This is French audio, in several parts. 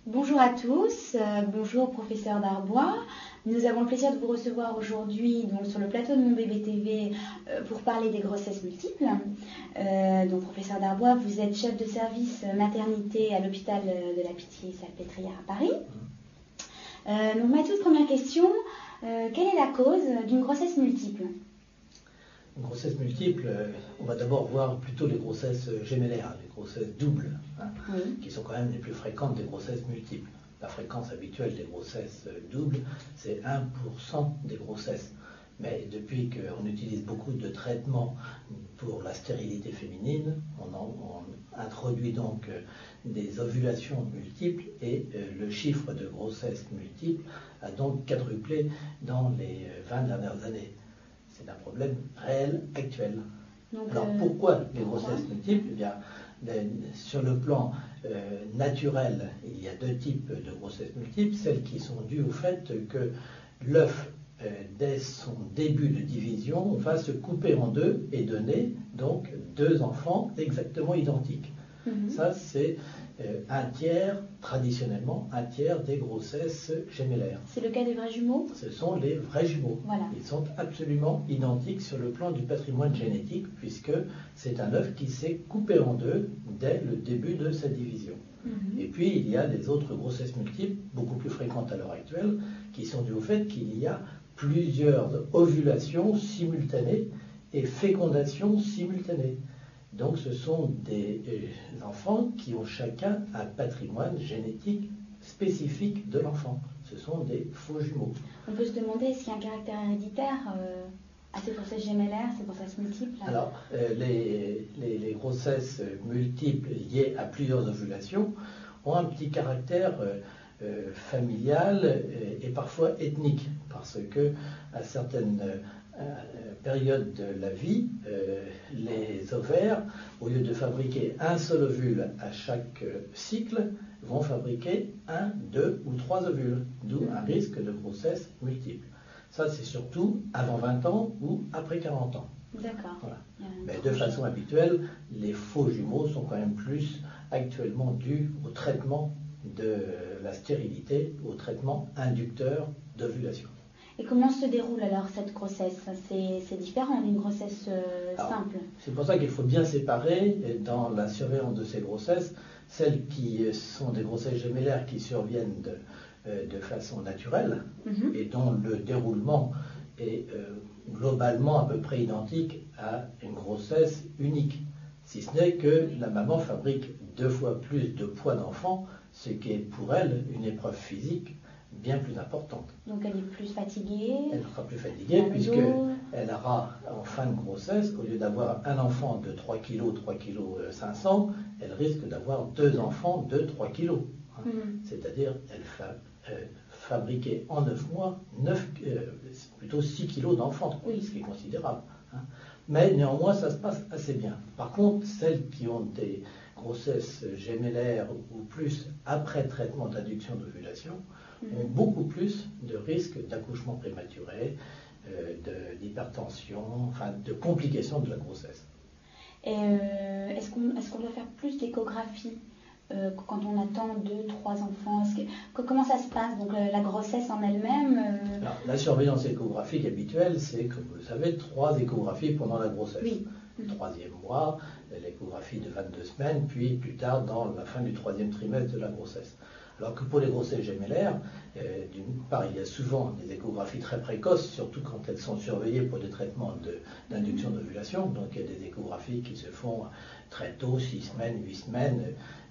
Bonjour à tous, bonjour professeur Darbois. Nous avons le plaisir de vous recevoir aujourd'hui sur le plateau de Mon Bébé TV pour parler des grossesses multiples. Donc professeur Darbois, vous êtes chef de service maternité à l'hôpital de la Pitié-Salpêtrière à Paris. Donc ma toute première question, quelle est la cause d'une grossesse multiple? Une grossesse multiple, on va d'abord voir plutôt les grossesses gémellaires, les grossesses doubles, Oui. qui sont quand même les plus fréquentes des grossesses multiples. La fréquence habituelle des grossesses doubles, c'est 1% des grossesses. Mais depuis qu'on utilise beaucoup de traitements pour la stérilité féminine, on introduit donc des ovulations multiples et le chiffre de grossesses multiples a donc quadruplé dans les 20 dernières années. C'est un problème réel, actuel. Donc, alors pourquoi les grossesses multiples? Eh bien, sur le plan naturel, il y a deux types de grossesses multiples. Celles qui sont dues au fait que l'œuf, dès son début de division, va se couper en deux et donner donc deux enfants exactement identiques. Ça, c'est traditionnellement, un tiers des grossesses gémellaires. C'est le cas des vrais jumeaux? Ce sont les vrais jumeaux. Voilà. Ils sont absolument identiques sur le plan du patrimoine génétique, puisque c'est un œuf qui s'est coupé en deux dès le début de sa division. Et puis, il y a les autres grossesses multiples, beaucoup plus fréquentes à l'heure actuelle, qui sont dues au fait qu'il y a plusieurs ovulations simultanées et fécondations simultanées. Donc ce sont des enfants qui ont chacun un patrimoine génétique spécifique de l'enfant. Ce sont des faux jumeaux. On peut se demander s'il y a un caractère héréditaire à ces grossesses gémellaires, ces grossesses multiples. Alors, les grossesses multiples liées à plusieurs ovulations ont un petit caractère familial et parfois ethnique, parce que à certaines période de la vie, les ovaires, au lieu de fabriquer un seul ovule à chaque cycle, vont fabriquer 1, 2 ou 3 ovules, d'où un risque de grossesse multiple. Ça, c'est surtout avant 20 ans ou après 40 ans. D'accord. Voilà. Mais de façon habituelle, les faux jumeaux sont quand même plus actuellement dus au traitement de la stérilité, au traitement inducteur d'ovulation. Et comment se déroule alors cette grossesse? C'est différent d'une grossesse simple. C'est pour ça qu'il faut bien séparer dans la surveillance de ces grossesses, celles qui sont des grossesses gémellaires qui surviennent de façon naturelle et dont le déroulement est globalement à peu près identique à une grossesse unique. Si ce n'est que la maman fabrique 2 fois plus de poids d'enfant, ce qui est pour elle une épreuve physique bien plus importante. Donc elle est plus fatiguée. Elle sera plus fatiguée puisqu'elle aura en fin de grossesse, au lieu d'avoir un enfant de 3 kg, 3 kg 500, elle risque d'avoir 2 enfants de 3 kg. C'est-à-dire elle fabriquer en 9 mois plutôt 6 kg d'enfants, ce qui est considérable. Mais néanmoins, ça se passe assez bien. Par contre, celles qui ont des grossesses gémellaires ou plus après traitement d'induction d'ovulation ont beaucoup plus de risques d'accouchement prématuré, d'hypertension, enfin de complications de la grossesse. Et est-ce qu'on doit faire plus d'échographie quand on attend 2, 3 enfants? Comment ça se passe? Donc la grossesse en elle-même Alors, la surveillance échographique habituelle, c'est, comme vous le savez, 3 échographies pendant la grossesse. Oui. Le 3e mois, l'échographie de 22 semaines, puis plus tard dans la fin du 3e trimestre de la grossesse. Alors que pour les grossesses gémellaires, d'une part, il y a souvent des échographies très précoces, surtout quand elles sont surveillées pour des traitements d'induction d'ovulation. Donc il y a des échographies qui se font très tôt, 6 semaines, 8 semaines.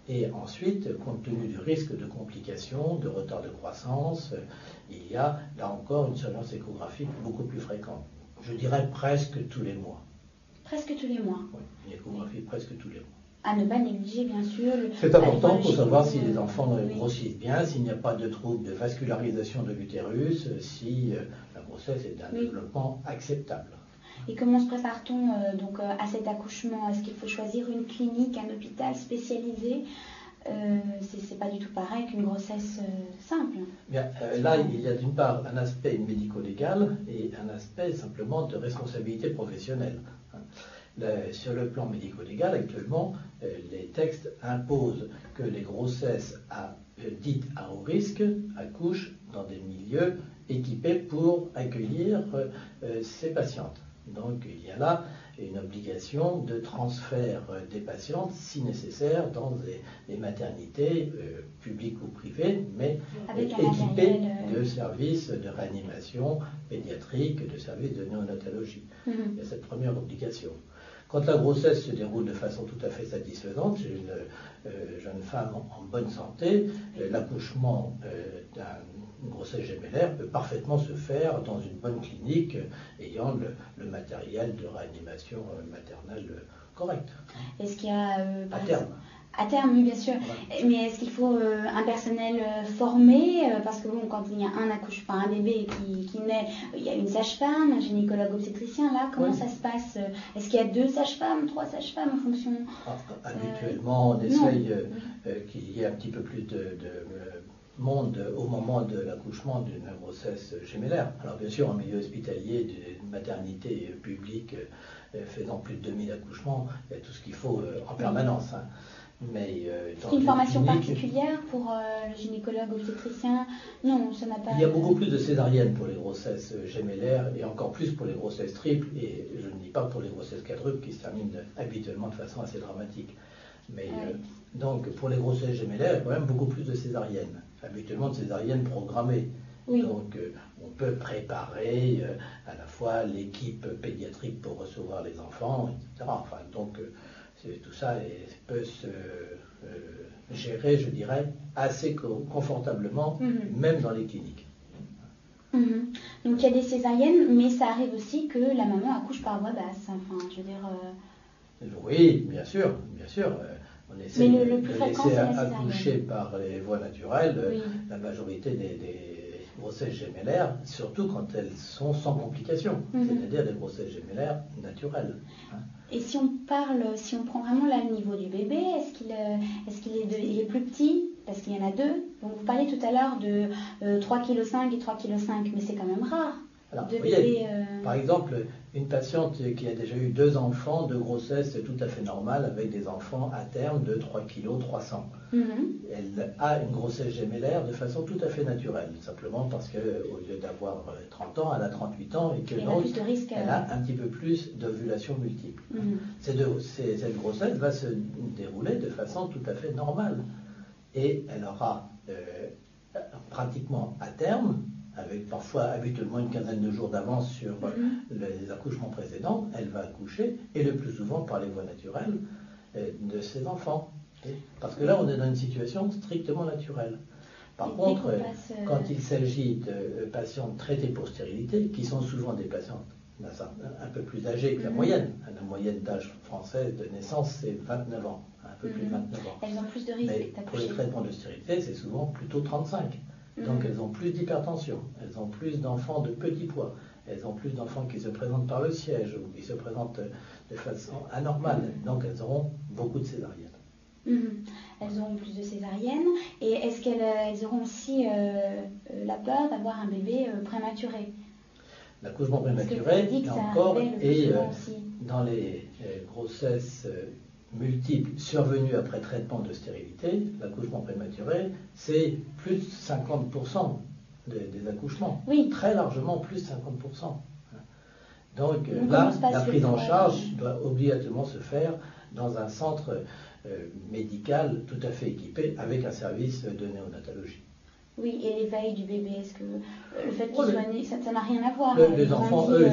Et ensuite, compte tenu du risque de complications, de retard de croissance, il y a là encore une surveillance échographique beaucoup plus fréquente. Je dirais presque tous les mois. Presque tous les mois? Oui, une échographie presque tous les mois. À ne pas négliger, bien sûr. C'est important pour savoir si les enfants grossissent bien, s'il n'y a pas de trouble de vascularisation de l'utérus, si la grossesse est d'un développement acceptable. Et comment se prépare-t-on à cet accouchement? Est-ce qu'il faut choisir une clinique, un hôpital spécialisé? C'est pas du tout pareil qu'une grossesse simple. Bien, là, il y a d'une part un aspect médico-légal et un aspect simplement de responsabilité professionnelle. Sur le plan médico-légal, actuellement, les textes imposent que les grossesses à dites à haut risque accouchent dans des milieux équipés pour accueillir ces patientes. Donc il y a là une obligation de transfert des patientes, si nécessaire, dans des maternités publiques ou privées, mais équipées de services de réanimation pédiatrique, de services de néonatologie. Il y a cette première obligation. Quand la grossesse se déroule de façon tout à fait satisfaisante chez une jeune femme en bonne santé, l'accouchement d'une grossesse gémellaire peut parfaitement se faire dans une bonne clinique ayant le matériel de réanimation maternelle correct. Est-ce qu'il y a à terme? À terme, oui, bien sûr. Ouais. Mais est-ce qu'il faut un personnel formé? Parce que bon, quand il y a un bébé qui naît, il y a une sage-femme, un gynécologue obstétricien. Là, comment ça se passe? Est-ce qu'il y a 2 sages-femmes, 3 sages-femmes en fonction? Habituellement, on essaye qu'il y ait un petit peu plus de monde au moment de l'accouchement d'une grossesse gémellaire. Alors bien sûr, en milieu hospitalier, d'une maternité publique faisant plus de 2000 accouchements, il y a tout ce qu'il faut en permanence. Hein. Mais une formation particulière pour le gynécologue obstétricien? Non, ça n'a pas... Il y a beaucoup plus de césariennes pour les grossesses gémellaires et encore plus pour les grossesses triples, et je ne dis pas pour les grossesses quadruples qui se terminent habituellement de façon assez dramatique. Mais donc pour les grossesses gémellaires, il y a quand même beaucoup plus de césariennes, habituellement de césariennes programmées. Oui. Donc on peut préparer à la fois l'équipe pédiatrique pour recevoir les enfants, etc. Enfin, donc tout ça peut se gérer, je dirais, assez confortablement, même dans les cliniques. Donc il y a des césariennes, mais ça arrive aussi que la maman accouche par voie basse. Enfin, je veux dire. Oui, bien sûr, bien sûr. On essaie mais le plus fréquent, laisser accoucher par les voies naturelles. Oui. La majorité des grossesses gémellaires, surtout quand elles sont sans complications, c'est-à-dire des grossesses gémellaires naturelles. Hein. Et si on prend vraiment là le niveau du bébé, est-ce qu'il est plus petit? Parce qu'il y en a 2. Donc vous parliez tout à l'heure de 3,5 kg et 3,5 kg, mais c'est quand même rare. Alors, vous voyez, par exemple, une patiente qui a déjà eu 2 enfants de grossesse tout à fait normale, avec des enfants à terme de 3,3 kg. Elle a une grossesse gémellaire de façon tout à fait naturelle, simplement parce qu'au lieu d'avoir 30 ans, elle a 38 ans et que donc elle a un petit peu plus d'ovulation multiple. Cette grossesse va se dérouler de façon tout à fait normale. Et elle aura pratiquement à terme, avec parfois habituellement une quinzaine de jours d'avance sur les accouchements précédents, elle va accoucher, et le plus souvent par les voies naturelles, de ses enfants. Parce que là, on est dans une situation strictement naturelle. Par contre, quand il s'agit de patientes traitées pour stérilité, qui sont souvent des patientes un peu plus âgées que la moyenne, la moyenne d'âge française de naissance, c'est 29 ans, un peu plus de 29 ans. Elles ont plus de risques d'accoucher. Mais pour les traitements de stérilité, c'est souvent plutôt 35. Donc elles ont plus d'hypertension, elles ont plus d'enfants de petit poids, elles ont plus d'enfants qui se présentent par le siège ou qui se présentent de façon anormale. Donc elles auront beaucoup de césariennes. Elles auront plus de césariennes. Et est-ce qu'elles auront aussi la peur d'avoir un bébé prématuré? L'accouchement prématuré, encore, et dans les grossesses multiples survenus après traitement de stérilité, l'accouchement prématuré, c'est plus de 50% des accouchements. Oui. Très largement plus de 50%. Donc là, la prise en charge doit obligatoirement se faire dans un centre médical tout à fait équipé avec un service de néonatologie. Oui, et l'éveil du bébé, est-ce que le fait qu'il soit né, ça n'a rien à voir? Les enfants, eux,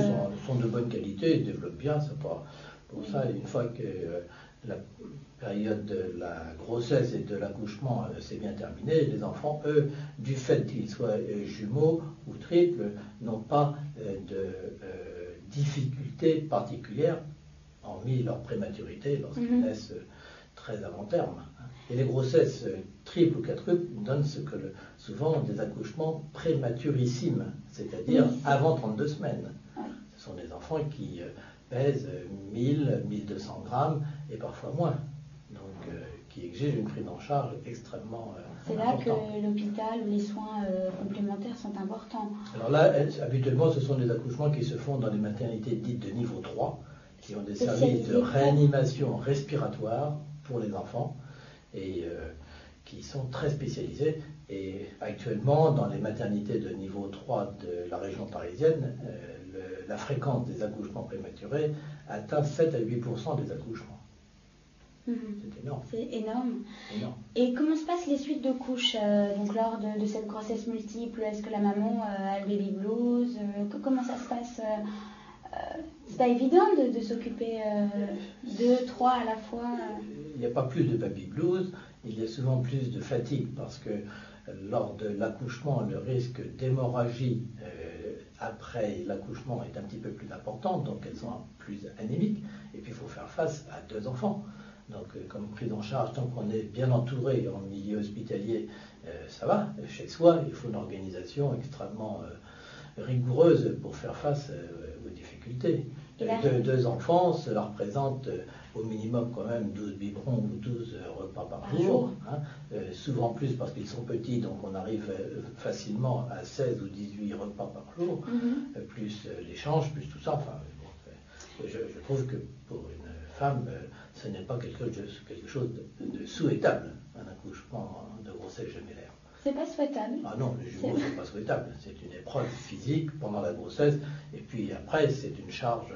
sont de bonne qualité, ils développent bien, c'est pas pour ça. Une fois que la période de la grossesse et de l'accouchement s'est bien terminée, les enfants, eux, du fait qu'ils soient jumeaux ou triples, n'ont pas de difficultés particulières, hormis leur prématurité, lorsqu'ils naissent très avant terme. Et les grossesses triples ou quadruples donnent souvent des accouchements prématurissimes, c'est-à-dire avant 32 semaines. Ce sont des enfants qui pèsent 1000, 1200 grammes et parfois moins, donc qui exigent une prise en charge extrêmement C'est là que l'hôpital ou les soins complémentaires sont importants. Alors là, habituellement, ce sont des accouchements qui se font dans les maternités dites de niveau 3, qui ont des services de réanimation respiratoire pour les enfants, et qui sont très spécialisées. Et actuellement, dans les maternités de niveau 3 de la région parisienne, la fréquence des accouchements prématurés atteint 7 à 8% des accouchements. C'est énorme. C'est énorme. Et comment se passent les suites de couches donc lors de cette grossesse multiple? Est-ce que la maman a le baby blues? Comment ça se passe? C'est pas évident de s'occuper 2, 3 à la fois. Il n'y a pas plus de baby blues, il y a souvent plus de fatigue parce que lors de l'accouchement, le risque d'hémorragie après l'accouchement est un petit peu plus important, donc elles sont plus anémiques. Et puis il faut faire face à 2 enfants. Donc comme prise en charge, tant qu'on est bien entouré en milieu hospitalier, ça va. Chez soi, il faut une organisation extrêmement rigoureuse pour faire face aux difficultés. 2 enfants, cela représente au minimum quand même 12 biberons ou 12 repas par jour. Souvent plus parce qu'ils sont petits, donc on arrive facilement à 16 ou 18 repas par jour, plus l'échange, plus tout ça. Enfin, je trouve que pour une femme, ce n'est pas quelque chose de souhaitable, un accouchement de grossesse gémellaire. C'est pas souhaitable. Ah non, le jumeau, c'est pas souhaitable. C'est une épreuve physique pendant la grossesse, et puis après, c'est une charge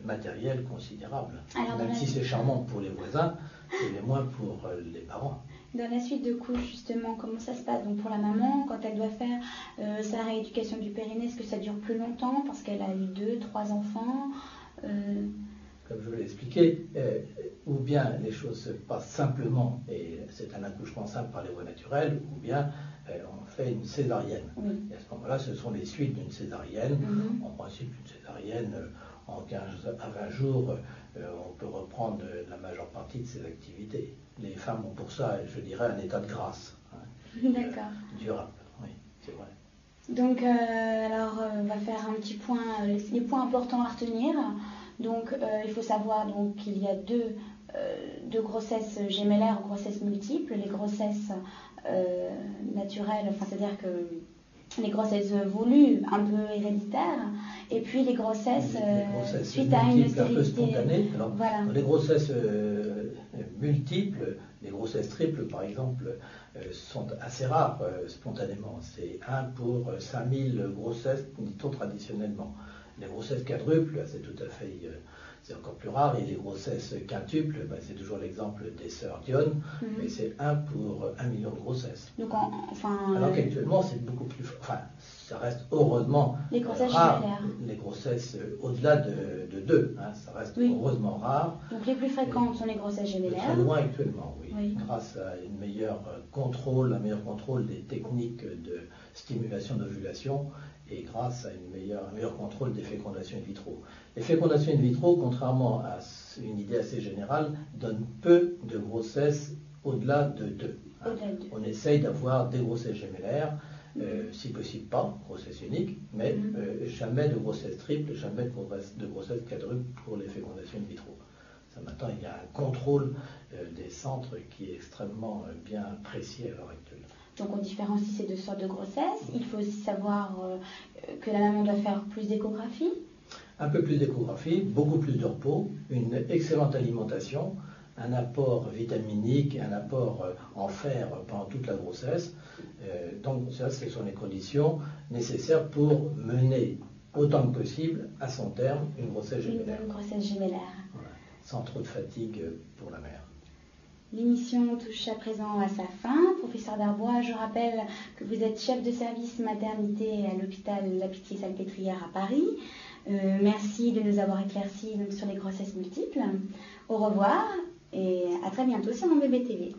matérielle considérable. Alors, même si c'est charmant pour les voisins, c'est moins pour les parents. Dans la suite de couches, justement, comment ça se passe? Donc pour la maman, quand elle doit faire sa rééducation du périnée, est-ce que ça dure plus longtemps parce qu'elle a eu 2, 3 enfants Comme je vous l'ai expliqué, ou bien les choses se passent simplement et c'est un accouchement simple par les voies naturelles, ou bien on fait une césarienne. Et à ce moment-là, ce sont les suites d'une césarienne. En principe, une césarienne, en 15 à 20 jours, on peut reprendre la majeure partie de ses activités. Les femmes ont pour ça, je dirais, un état de grâce. D'accord. Durable, oui, c'est vrai. Donc, alors, on va faire un petit point, les points importants à retenir. Donc, il faut savoir qu'il y a deux grossesses gémellaires ou grossesses multiples. Les grossesses naturelles, enfin, c'est-à-dire que les grossesses voulues, un peu héréditaires, et puis les grossesses suite à une stérilité. Un peu spontanée. Alors, voilà. Dans les grossesses multiples, les grossesses triples, par exemple, sont assez rares spontanément. C'est 1 pour 5000 grossesses, dit-on traditionnellement. Les grossesses quadruples, c'est tout à fait, c'est encore plus rare. Et les grossesses quintuples, c'est toujours l'exemple des sœurs Dionne, mais c'est 1 pour 1 million de grossesses. Donc, alors qu'actuellement, c'est beaucoup plus, ça reste heureusement les grossesses rare. Gémellaires. Les grossesses au-delà de 2, ça reste heureusement rare. Donc les plus fréquentes sont les grossesses gémellaires. De très loin actuellement, oui. Grâce à un meilleur contrôle des techniques de stimulation d'ovulation et grâce à un meilleur contrôle des fécondations in vitro. Les fécondations in vitro, contrairement à une idée assez générale, donnent peu de grossesses au-delà de 2. On essaye d'avoir des grossesses gémellaires, si possible pas, grossesse unique, mais jamais de grossesse triple, jamais de grossesse quadruple pour les fécondations in vitro. Ça, maintenant, il y a un contrôle des centres qui est extrêmement bien précis à l'heure actuelle. Donc on différencie ces 2 sortes de grossesses. Il faut aussi savoir que la maman doit faire plus d'échographie. Un peu plus d'échographie, beaucoup plus de repos, une excellente alimentation, un apport vitaminique, un apport en fer pendant toute la grossesse. Donc ça, ce sont les conditions nécessaires pour mener autant que possible à son terme une grossesse gémellaire. Une grossesse gémellaire. Voilà, sans trop de fatigue pour la mère. L'émission touche à présent à sa fin. Professeur Darbois, je rappelle que vous êtes chef de service maternité à l'hôpital La Pitié-Salpêtrière à Paris. Merci de nous avoir éclaircis sur les grossesses multiples. Au revoir et à très bientôt sur Mon Bébé TV.